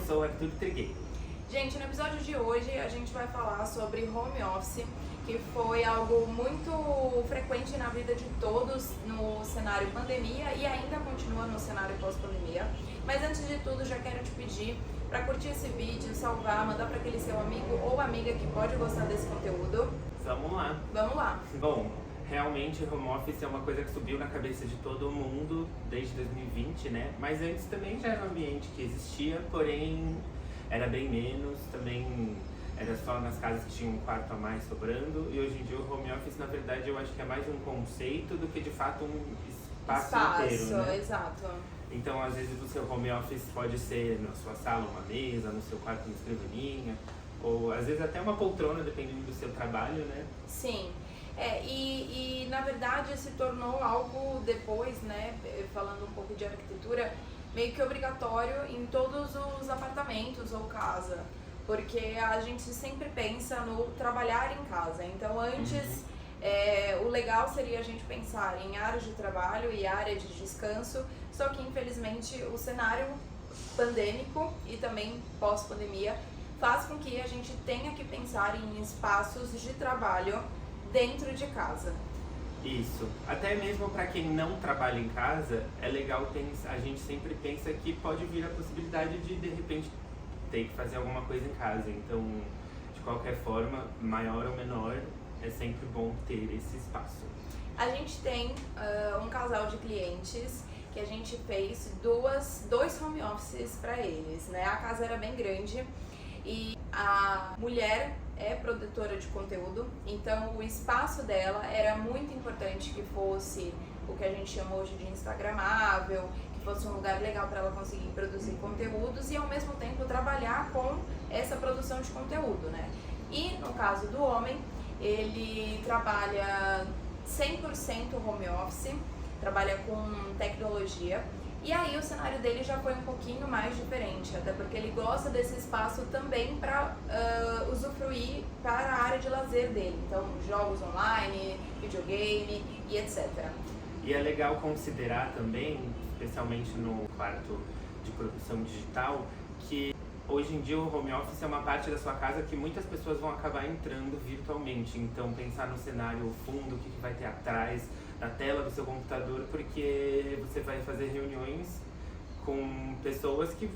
sou o Arthur Trigueiro. Gente, no episódio de hoje a gente vai falar sobre home office, que foi algo muito frequente na vida de todos no cenário pandemia e ainda continua no cenário pós-pandemia. Mas antes de tudo, já quero te pedir para curtir esse vídeo, salvar, mandar para aquele seu amigo ou amiga que pode gostar desse conteúdo. Vamos lá. Vamos lá. Bom, realmente home office é uma coisa que subiu na cabeça de todo mundo desde 2020, né? Mas antes também já era um ambiente que existia, porém era bem menos, também era só nas casas que tinham um quarto a mais sobrando. E hoje em dia o home office, na verdade, eu acho que é mais um conceito do que de fato um espaço inteiro, né? Exato. Então, às vezes, o seu home office pode ser na sua sala uma mesa, no seu quarto uma escrivaninha, ou às vezes até uma poltrona, dependendo do seu trabalho, né? Sim. E na verdade se tornou algo depois, né, falando um pouco de arquitetura, meio que obrigatório em todos os apartamentos ou casa, porque a gente sempre pensa no trabalhar em casa. Então antes o legal seria a gente pensar em áreas de trabalho e área de descanso, só que infelizmente o cenário pandêmico e também pós-pandemia faz com que a gente tenha que pensar em espaços de trabalho dentro de casa. Isso. Até mesmo para quem não trabalha em casa, é legal pensar, a gente sempre pensa que pode vir a possibilidade de repente ter que fazer alguma coisa em casa. Então, de qualquer forma, maior ou menor, é sempre bom ter esse espaço. A gente tem um casal de clientes que a gente fez dois home offices para eles, né? A casa era bem grande e a mulher é produtora de conteúdo, então o espaço dela era muito importante que fosse o que a gente chama hoje de instagramável, que fosse um lugar legal para ela conseguir produzir conteúdos e ao mesmo tempo trabalhar com essa produção de conteúdo, né? E no caso do homem, ele trabalha 100% home office, trabalha com tecnologia. E aí o cenário dele já foi um pouquinho mais diferente, até porque ele gosta desse espaço também para usufruir para a área de lazer dele. Então, jogos online, videogame e etc. E é legal considerar também, especialmente no quarto de produção digital, que hoje em dia o home office é uma parte da sua casa que muitas pessoas vão acabar entrando virtualmente. Então, pensar no cenário fundo, o que vai ter atrás na tela do seu computador, porque você vai fazer reuniões com pessoas que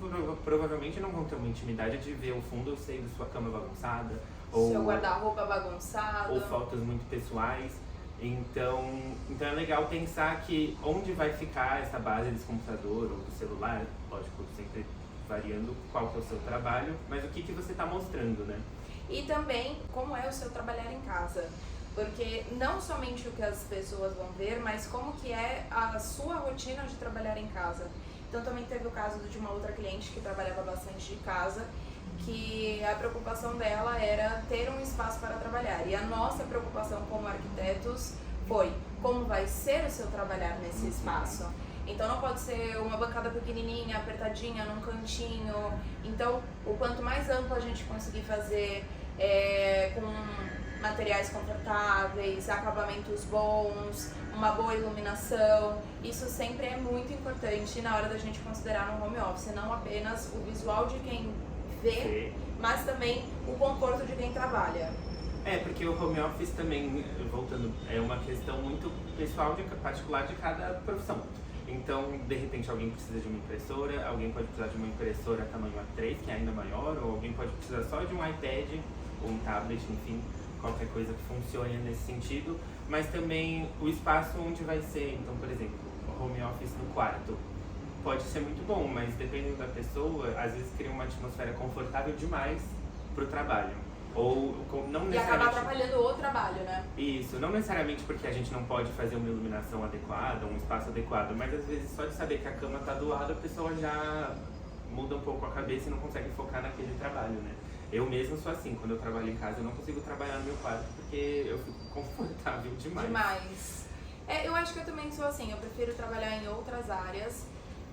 provavelmente não vão ter uma intimidade de ver o fundo, eu sei, da sua cama bagunçada, ou seu guarda-roupa bagunçado, ou fotos muito pessoais. Então é legal pensar que onde vai ficar essa base desse computador ou do celular, lógico, sempre variando qual que é o seu trabalho, mas o que você está mostrando, né? E também como é o seu trabalhar em casa. Porque não somente o que as pessoas vão ver, mas como que é a sua rotina de trabalhar em casa. Então também teve o caso de uma outra cliente que trabalhava bastante de casa, que a preocupação dela era ter um espaço para trabalhar. E a nossa preocupação como arquitetos foi como vai ser o seu trabalhar nesse espaço. Então não pode ser uma bancada pequenininha, apertadinha, num cantinho. Então o quanto mais amplo a gente conseguir fazer com materiais confortáveis, acabamentos bons, uma boa iluminação, isso sempre é muito importante na hora da gente considerar um home office, não apenas o visual de quem vê, mas também o conforto de quem trabalha. Porque o home office também, voltando, é uma questão muito pessoal, particular de cada profissão. Então, de repente, alguém precisa de uma impressora, alguém pode precisar de uma impressora tamanho A3, que é ainda maior, ou alguém pode precisar só de um iPad ou um tablet, enfim, qualquer coisa que funcione nesse sentido, mas também o espaço onde vai ser. Então, por exemplo, o home office no quarto pode ser muito bom, mas dependendo da pessoa, às vezes cria uma atmosfera confortável demais para o trabalho. Ou não necessariamente... E acaba atrapalhando o trabalho, né? Isso, não necessariamente porque a gente não pode fazer uma iluminação adequada, um espaço adequado, mas às vezes só de saber que a cama está do lado, a pessoa já muda um pouco a cabeça e não consegue focar naquele trabalho, né? Eu mesmo sou assim, quando eu trabalho em casa eu não consigo trabalhar no meu quarto porque eu fico confortável demais. Eu acho que eu também sou assim, eu prefiro trabalhar em outras áreas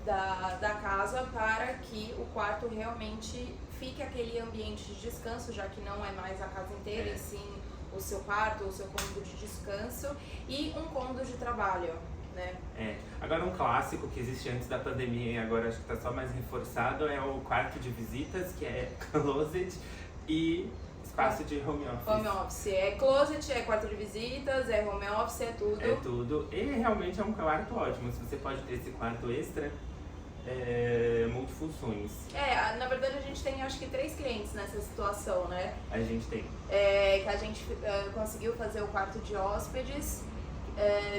da casa para que o quarto realmente fique aquele ambiente de descanso, já que não é mais a casa inteira, e sim o seu quarto, o seu cômodo de descanso e um cômodo de trabalho. né? Agora um clássico que existe antes da pandemia e agora acho que tá só mais reforçado é o quarto de visitas, que é closet e espaço de home office. Home office. É closet, é quarto de visitas, é home office, é tudo. É tudo. E realmente é um quarto ótimo. Se você pode ter esse quarto extra, multifunções. Na verdade a gente tem acho que 3 clientes nessa situação, né? A gente tem. Que a gente conseguiu fazer o quarto de hóspedes,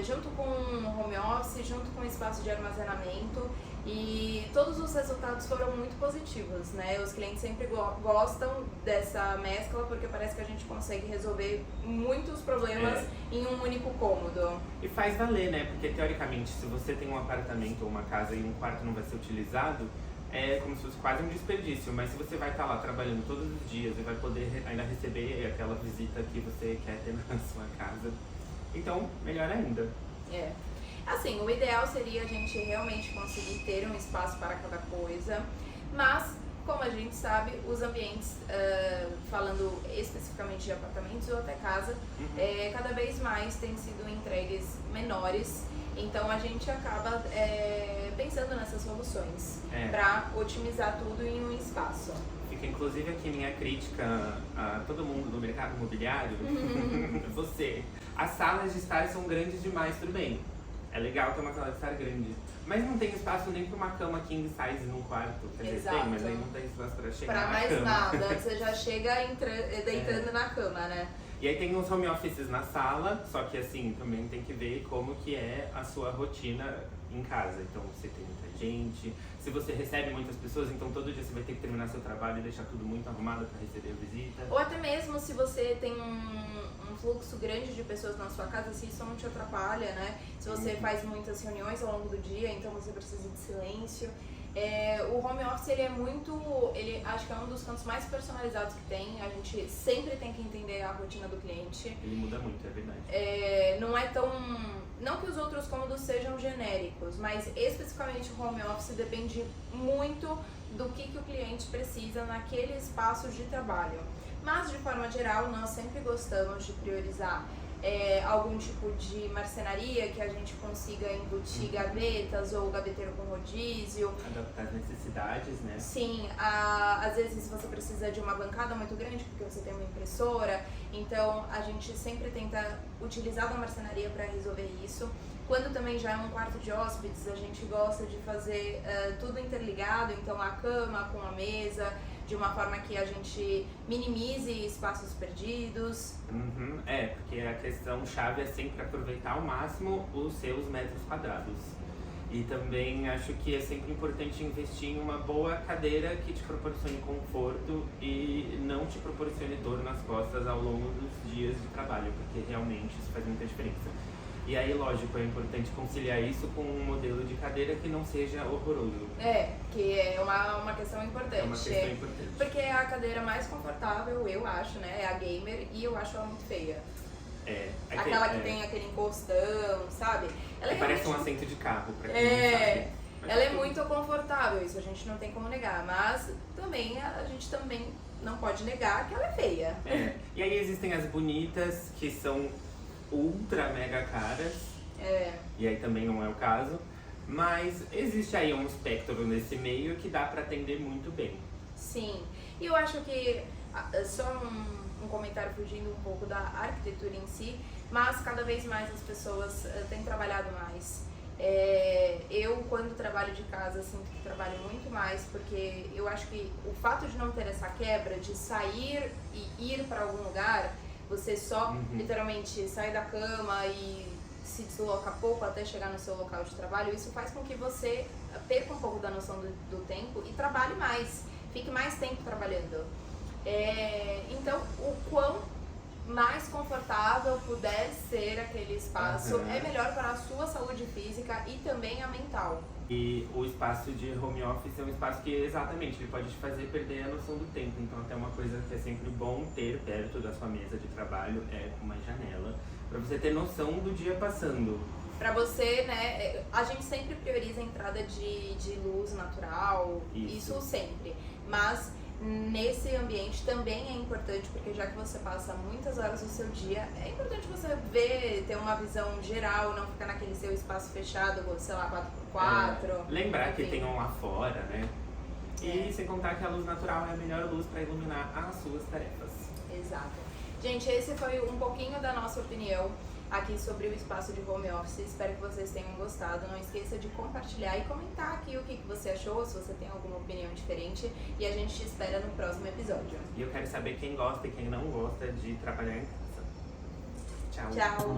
junto com home office, junto com espaço de armazenamento, e todos os resultados foram muito positivos, né? Os clientes sempre gostam dessa mescla porque parece que a gente consegue resolver muitos problemas em um único cômodo. E faz valer, né? Porque teoricamente, se você tem um apartamento ou uma casa e um quarto não vai ser utilizado, é como se fosse quase um desperdício. Mas se você vai estar lá trabalhando todos os dias e vai poder ainda receber aquela visita que você quer ter na sua casa, então melhor ainda. Assim, o ideal seria a gente realmente conseguir ter um espaço para cada coisa, mas, como a gente sabe, os ambientes, falando especificamente de apartamentos ou até casa, cada vez mais têm sido entregues menores, então a gente acaba pensando nessas soluções para otimizar tudo em um espaço. Fica inclusive aqui minha crítica a todo mundo do mercado imobiliário. Você, as salas de estar são grandes demais, tudo bem. É legal ter uma sala de estar grande, mas não tem espaço nem para uma cama king size num quarto. Quer dizer, tem, mas aí não tem espaço para chegar na cama. Pra mais nada, você já chega deitando na cama, né? E aí tem uns home offices na sala, só que assim, também tem que ver como que é a sua rotina em casa. Então, você tem muita gente, se você recebe muitas pessoas, então todo dia você vai ter que terminar seu trabalho e deixar tudo muito arrumado para receber a visita. Ou até mesmo se você tem um fluxo grande de pessoas na sua casa, se isso não te atrapalha, né? Se você faz muitas reuniões ao longo do dia, então você precisa de silêncio. O home office, ele acho que é um dos cantos mais personalizados que tem. A gente sempre tem que entender a rotina do cliente. Ele muda muito, é verdade. Não é tão... Não que os outros cômodos sejam genéricos, mas especificamente o home office depende muito do que o cliente precisa naquele espaço de trabalho. Mas, de forma geral, nós sempre gostamos de priorizar algum tipo de marcenaria que a gente consiga embutir gavetas ou gaveteiro com rodízio. Adaptar as necessidades, né? Sim, às vezes você precisa de uma bancada muito grande porque você tem uma impressora, então a gente sempre tenta utilizar da marcenaria para resolver isso. Quando também já é um quarto de hóspedes, a gente gosta de fazer tudo interligado, então a cama com a mesa, de uma forma que a gente minimize espaços perdidos. Porque a questão chave é sempre aproveitar ao máximo os seus metros quadrados. E também acho que é sempre importante investir em uma boa cadeira que te proporcione conforto e não te proporcione dor nas costas ao longo dos dias de trabalho, porque realmente isso faz muita diferença. E aí, lógico, é importante conciliar isso com um modelo de cadeira que não seja horroroso. Que é uma questão importante. É uma questão importante. Porque é a cadeira mais confortável, eu acho, né? É a gamer, e eu acho ela muito feia. Aquela que tem aquele encostão, sabe? Ela parece um assento de carro, pra quem não sabe. Ela é muito confortável, isso a gente não tem como negar. Mas também a gente também não pode negar que ela é feia. E aí existem as bonitas, que são ultra mega caras, e aí também não é o caso, mas existe aí um espectro nesse meio que dá para atender muito bem. Sim, e eu acho que, só um comentário fugindo um pouco da arquitetura em si, mas cada vez mais as pessoas têm trabalhado mais. Eu, quando trabalho de casa, sinto que trabalho muito mais, porque eu acho que o fato de não ter essa quebra de sair e ir para algum lugar, você só literalmente sai da cama e se desloca pouco até chegar no seu local de trabalho, isso faz com que você perca um pouco da noção do tempo e trabalhe mais, fique mais tempo trabalhando. Então, o quão mais confortável puder ser aquele espaço, é melhor para a sua saúde física e também a mental. E o espaço de home office é um espaço que, exatamente, ele pode te fazer perder a noção do tempo. Então, até uma coisa que é sempre bom ter perto da sua mesa de trabalho é uma janela, para você ter noção do dia passando. Para você, né, a gente sempre prioriza a entrada de luz natural, isso sempre. Mas nesse ambiente também é importante, porque já que você passa muitas horas do seu dia, é importante você ver, ter uma visão geral, não ficar naquele seu espaço fechado, sei lá, 4x4. Lembrar que tem um lá fora, né? E sem contar que a luz natural é a melhor luz para iluminar as suas tarefas. Exato. Gente, esse foi um pouquinho da nossa opinião aqui sobre o espaço de home office. Espero que vocês tenham gostado. Não esqueça de compartilhar e comentar aqui o que você achou, se você tem alguma opinião diferente. E a gente te espera no próximo episódio. E eu quero saber quem gosta e quem não gosta de trabalhar em casa. Tchau. Tchau.